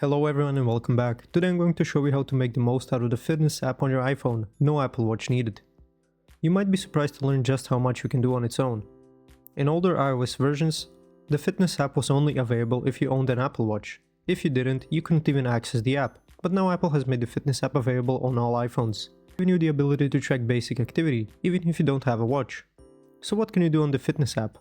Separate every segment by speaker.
Speaker 1: Hello everyone and welcome back. Today I'm going to show you how to make the most out of the fitness app on your iPhone, no Apple Watch needed. You might be surprised to learn just how much you can do on its own. In older iOS versions, the fitness app was only available if you owned an Apple Watch. If you didn't, you couldn't even access the app. But now Apple has made the fitness app available on all iPhones, giving you the ability to track basic activity, even if you don't have a watch. So what can you do on the fitness app?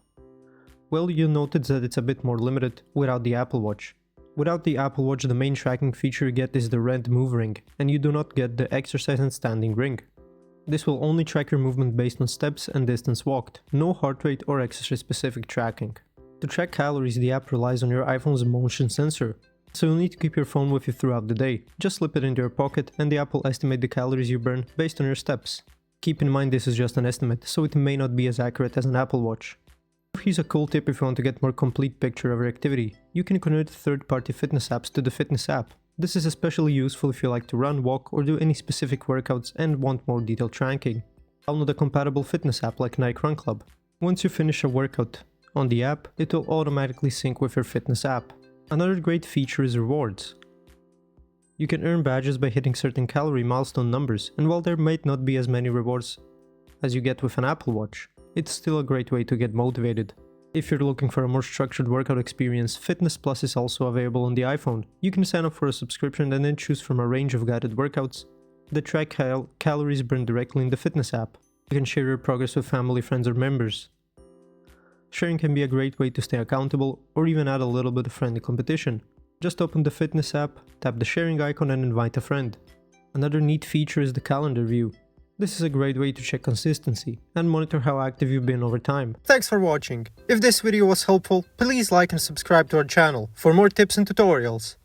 Speaker 1: Well, you'll notice that it's a bit more limited without the Apple Watch. Without the Apple Watch, the main tracking feature you get is the red move ring, and you do not get the exercise and standing ring. This will only track your movement based on steps and distance walked, no heart rate or exercise specific tracking. To track calories, the app relies on your iPhone's motion sensor, so you'll need to keep your phone with you throughout the day. Just slip it into your pocket and the app will estimate the calories you burn based on your steps. Keep in mind this is just an estimate, so it may not be as accurate as an Apple Watch. Here's a cool tip if you want to get more complete picture of your activity. You can connect third-party fitness apps to the fitness app. This is especially useful if you like to run, walk, or do any specific workouts and want more detailed tracking. Download a compatible fitness app like Nike Run Club. Once you finish a workout on the app, it will automatically sync with your fitness app. Another great feature is rewards. You can earn badges by hitting certain calorie milestone numbers, and while there might not be as many rewards as you get with an Apple Watch, it's still a great way to get motivated. If you're looking for a more structured workout experience, Fitness Plus is also available on the iPhone. You can sign up for a subscription and then choose from a range of guided workouts that track calories burned directly in the fitness app. You can share your progress with family, friends, or members. Sharing can be a great way to stay accountable or even add a little bit of friendly competition. Just open the fitness app, tap the sharing icon and invite a friend. Another neat feature is the calendar view. This is a great way to check consistency and monitor how active you've been over time.
Speaker 2: Thanks for watching. If this video was helpful, please like and subscribe to our channel for more tips and tutorials.